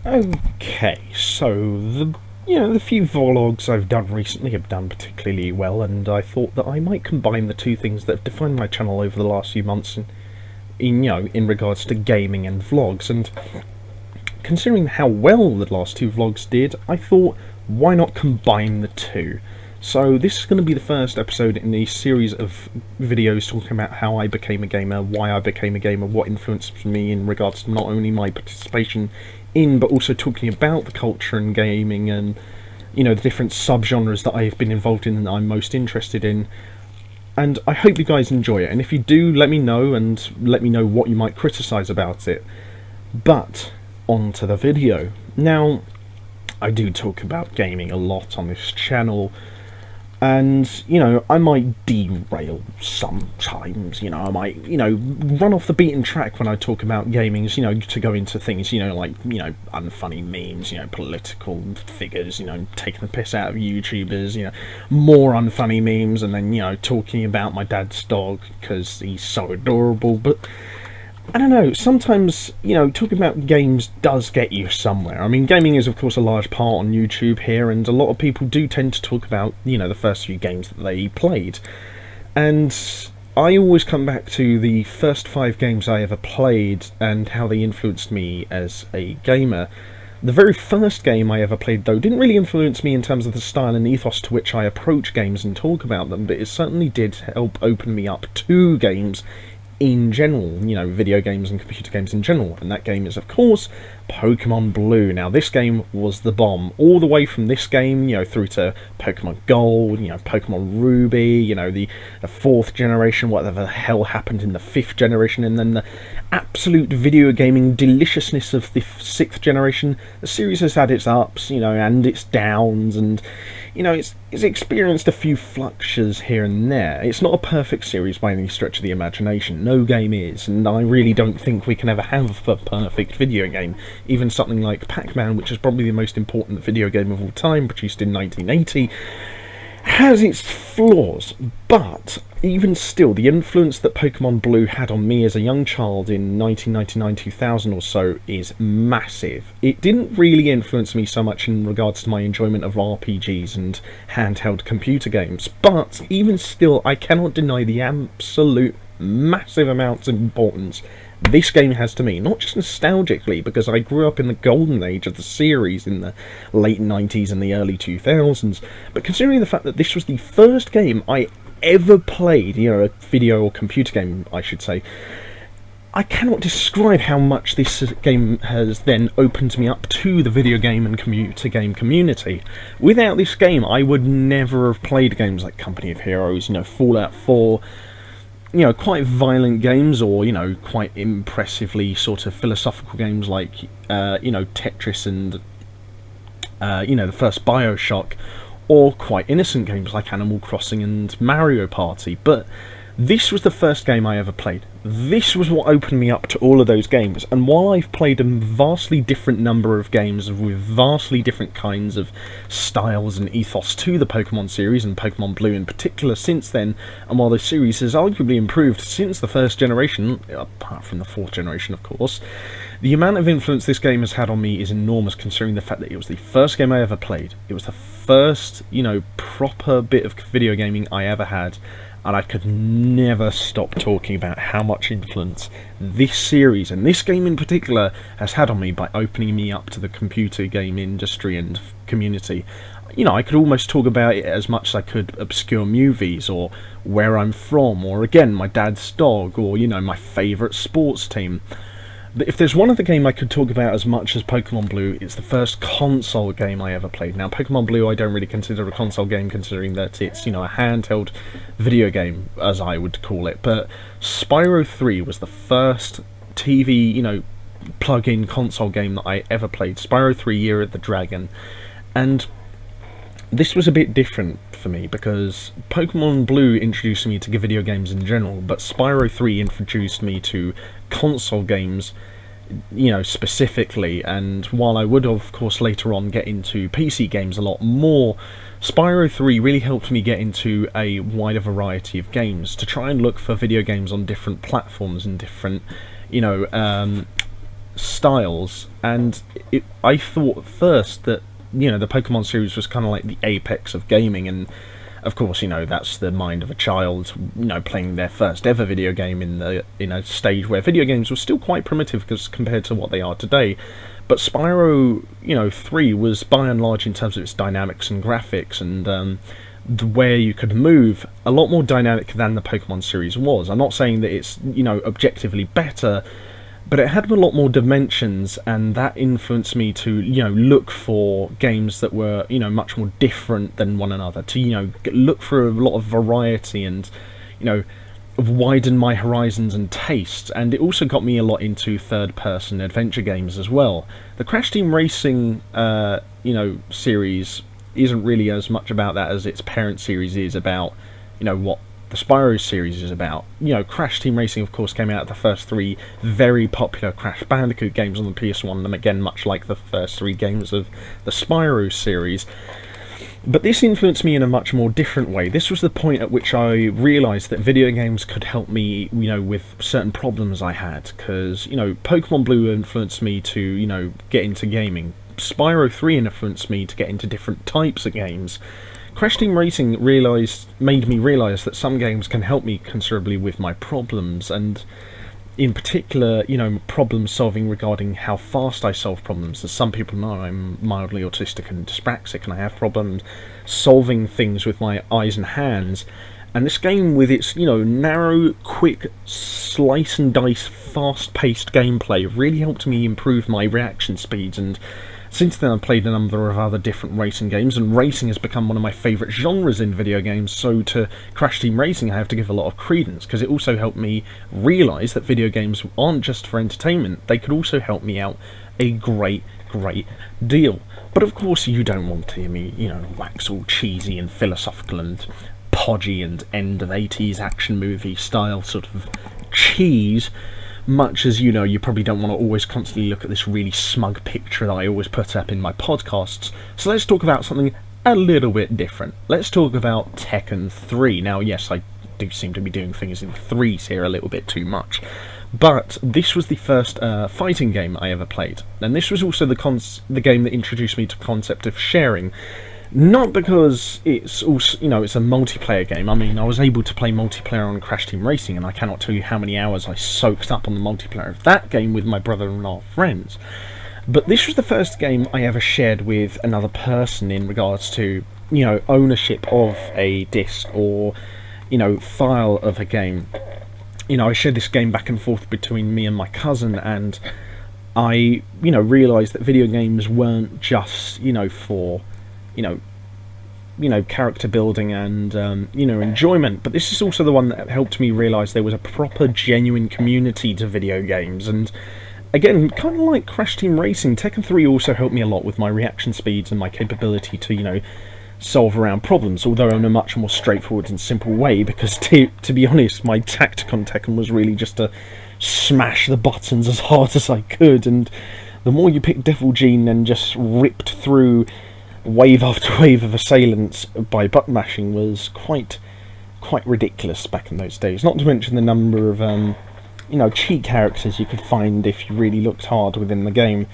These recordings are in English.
Okay, so the few vlogs I've done recently have done particularly well, and I thought that I might combine the two things that have defined my channel over the last few months in regards to gaming and vlogs. And considering how well the last two vlogs did, I thought, why not combine the two? So this is going to be the first episode in a series of videos talking about how I became a gamer, why I became a gamer, what influenced me in regards to not only my participation in, but also talking about the culture and gaming and, the different subgenres that I've been involved in and that I'm most interested in. And I hope you guys enjoy it, and if you do, let me know, and let me know what you might criticise about it. But, on to the video. Now, I do talk about gaming a lot on this channel, and, I might derail sometimes, I might, run off the beaten track when I talk about gaming, to go into things, like, unfunny memes, political figures, taking the piss out of YouTubers, more unfunny memes, and then, talking about my dad's dog, because he's so adorable. But I don't know, sometimes, talking about games does get you somewhere. I mean, gaming is, of course, a large part on YouTube here, and a lot of people do tend to talk about, the first few games that they played. And I always come back to the first 5 games I ever played and how they influenced me as a gamer. The very first game I ever played, though, didn't really influence me in terms of the style and ethos to which I approach games and talk about them, but it certainly did help open me up to games in general, video games and computer games in general, and that game is, of course, Pokemon Blue. Now, this game was the bomb, all the way from this game, through to Pokemon Gold, Pokemon Ruby, the 4th generation, whatever the hell happened in the 5th generation, and then the absolute video gaming deliciousness of the 6th generation. The series has had its ups, and its downs, and, it's experienced a few fluctuations here and there. It's not a perfect series by any stretch of the imagination, no game is, and I really don't think we can ever have a perfect video game. Even something like Pac-Man, which is probably the most important video game of all time, produced in 1980, has its flaws, but even still, the influence that Pokemon Blue had on me as a young child in 1999-2000 or so is massive. It didn't really influence me so much in regards to my enjoyment of RPGs and handheld computer games, but even still, I cannot deny the absolute massive amounts of importance this game has to me, not just nostalgically, because I grew up in the golden age of the series in the late 90s and the early 2000s, but considering the fact that this was the first game I ever played, a video or computer game, I should say, I cannot describe how much this game has then opened me up to the video game and computer game community. Without this game, I would never have played games like Company of Heroes, Fallout 4, quite violent games, or, quite impressively sort of philosophical games like, Tetris and, the first Bioshock, or quite innocent games like Animal Crossing and Mario Party. But this was the first game I ever played. This was what opened me up to all of those games, and while I've played a vastly different number of games with vastly different kinds of styles and ethos to the Pokemon series, and Pokemon Blue in particular since then, and while the series has arguably improved since the 1st generation, apart from the 4th generation of course, the amount of influence this game has had on me is enormous, considering the fact that it was the first game I ever played. It was the first, proper bit of video gaming I ever had, and I could never stop talking about how much influence this series, and this game in particular, has had on me by opening me up to the computer game industry and community. I could almost talk about it as much as I could obscure movies, or where I'm from, or again, my dad's dog, or, my favourite sports team. But if there's one other game I could talk about as much as Pokemon Blue, it's the first console game I ever played. Now, Pokemon Blue I don't really consider a console game, considering that it's, a handheld video game, as I would call it. But Spyro 3 was the first TV, plug-in console game that I ever played. Spyro 3 Year of the Dragon. And this was a bit different for me, because Pokemon Blue introduced me to video games in general, but Spyro 3 introduced me to console games, specifically, and while I would of course later on get into PC games a lot more, Spyro 3 really helped me get into a wider variety of games, to try and look for video games on different platforms and different, styles, and I thought first that, you know, the Pokemon series was kind of like the apex of gaming, and of course, you know, that's the mind of a child, you know, playing their first ever video game in a stage where video games were still quite primitive because compared to what they are today. But Spyro, you know, 3 was by and large, in terms of its dynamics and graphics and the way you could move, a lot more dynamic than the Pokemon series was. I'm not saying that it's, you know, objectively better, but it had a lot more dimensions, and that influenced me to, you know, look for games that were, you know, much more different than one another, to, you know, look for a lot of variety and, you know, widen my horizons and tastes. And it also got me a lot into third-person adventure games as well. The Crash Team Racing, you know, series isn't really as much about that as its parent series is about, you know, what the Spyro series is about. You know, Crash Team Racing, of course, came out of the first 3 very popular Crash Bandicoot games on the PS1, and again, much like the first 3 games of the Spyro series. But this influenced me in a much more different way. This was the point at which I realised that video games could help me, you know, with certain problems I had, because, you know, Pokemon Blue influenced me to, you know, get into gaming. Spyro 3 influenced me to get into different types of games. Crash Team Racing made me realise that some games can help me considerably with my problems, and in particular, you know, problem solving regarding how fast I solve problems. As some people know, I'm mildly autistic and dyspraxic, and I have problems solving things with my eyes and hands. And this game, with its, you know, narrow, quick, slice and dice, fast-paced gameplay, really helped me improve my reaction speeds. And since then, I've played a number of other different racing games, and racing has become one of my favourite genres in video games, so to Crash Team Racing I have to give a lot of credence, because it also helped me realise that video games aren't just for entertainment, they could also help me out a great deal. But of course you don't want to hear me, you know, wax all cheesy and philosophical and podgy and end of 80s action movie style sort of cheese. Much as, you know, you probably don't want to always constantly look at this really smug picture that I always put up in my podcasts. So let's talk about something a little bit different. Let's talk about Tekken 3. Now, yes, I do seem to be doing things in threes here a little bit too much, but this was the first fighting game I ever played, and this was also the game that introduced me to the concept of sharing. Not because it's also, you know, it's a multiplayer game. I mean, I was able to play multiplayer on Crash Team Racing, and I cannot tell you how many hours I soaked up on the multiplayer of that game with my brother-in-law friends. But this was the first game I ever shared with another person in regards to, you know, ownership of a disc or, you know, file of a game. You know, I shared this game back and forth between me and my cousin, and I, you know, realised that video games weren't just, you know, for, you know, character building and, you know, enjoyment, but this is also the one that helped me realise there was a proper, genuine community to video games. And again, kind of like Crash Team Racing, Tekken 3 also helped me a lot with my reaction speeds and my capability to, you know, solve around problems, although in a much more straightforward and simple way, because to be honest, my tactic on Tekken was really just to smash the buttons as hard as I could, and the more you picked Devil Gene and just ripped through wave after wave of assailants by button mashing was quite ridiculous back in those days. Not to mention the number of you know, cheat characters you could find if you really looked hard within the game.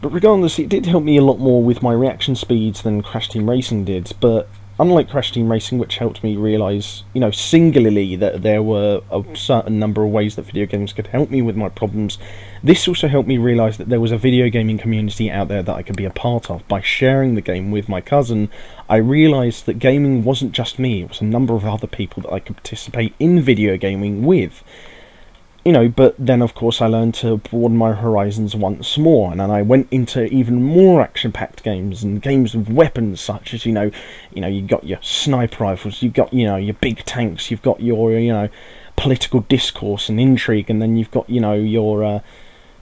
But regardless, it did help me a lot more with my reaction speeds than Crash Team Racing did. But unlike Crash Team Racing, which helped me realise, you know, singularly that there were a certain number of ways that video games could help me with my problems, this also helped me realise that there was a video gaming community out there that I could be a part of. By sharing the game with my cousin, I realised that gaming wasn't just me, it was a number of other people that I could participate in video gaming with. You know, but then of course I learned to broaden my horizons once more, and then I went into even more action-packed games, and games with weapons such as, you know, you've got your sniper rifles, you've got, you know, your big tanks, you've got your, you know, political discourse and intrigue, and then you've got, you know, your,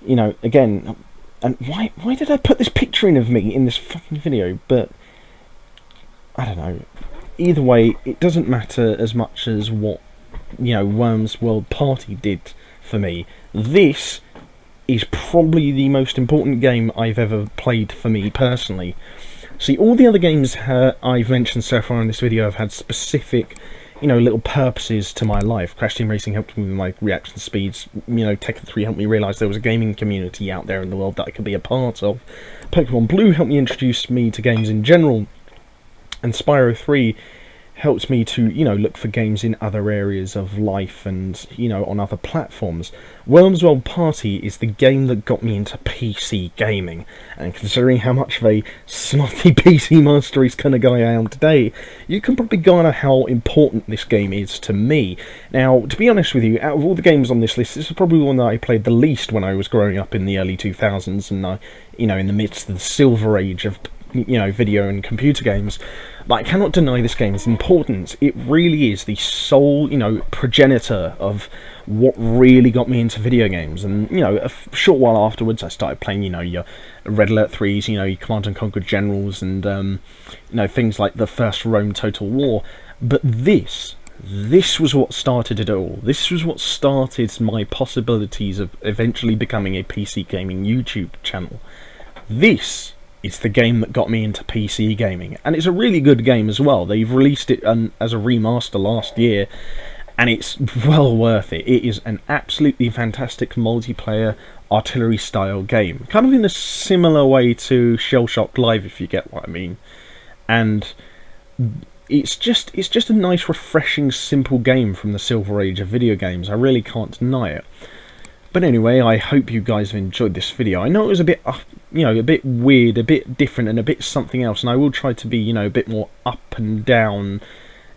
you know, again, and why did I put this picture in of me in this fucking video? But I don't know. Either way, it doesn't matter as much as what, you know, Worms World Party did for me. This is probably the most important game I've ever played for me personally. See, all the other games I've mentioned so far in this video have had specific little purposes to my life. Crash Team Racing helped me with my reaction speeds. Tekken 3 helped me realise there was a gaming community out there in the world that I could be a part of. Pokemon Blue helped me introduce me to games in general. And Spyro 3 helped me to, look for games in other areas of life and, on other platforms. Worms World Party is the game that got me into PC gaming, and considering how much of a snotty PC Master Race kind of guy I am today, you can probably garner how important this game is to me. Now, to be honest with you, out of all the games on this list, this is probably one that I played the least when I was growing up in the early 2000s, and in the midst of the silver age of video and computer games. But I cannot deny this game's importance. It really is the sole, progenitor of what really got me into video games. And, a short while afterwards, I started playing, your Red Alert 3s, your Command and Conquer Generals, and, things like the first Rome Total War. But this was what started it all. This was what started my possibilities of eventually becoming a PC gaming YouTube channel. This is the game that got me into PC gaming, and it's a really good game as well. They've released it as a remaster last year, and it's well worth it. It is an absolutely fantastic multiplayer artillery style game, kind of in a similar way to Shell Shock Live, if you get what I mean. And it's just a nice, refreshing, simple game from the silver age of video games. I really can't deny it. But anyway, I hope you guys have enjoyed this video. I know it was a bit, a bit weird, a bit different, and a bit something else, and I will try to be, a bit more up and down,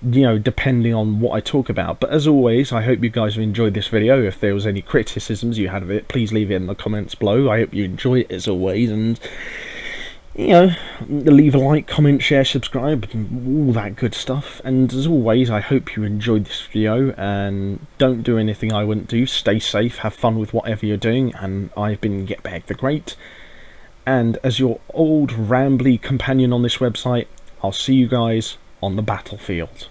depending on what I talk about. But as always, I hope you guys have enjoyed this video. If there was any criticisms you had of it, please leave it in the comments below. I hope you enjoy it as always, and leave a like, comment, share, subscribe, all that good stuff. And as always, I hope you enjoyed this video, and don't do anything I wouldn't do. Stay safe, have fun with whatever you're doing, and I've been Gitbag the Great. And as your old rambly companion on this website, I'll see you guys on the battlefield.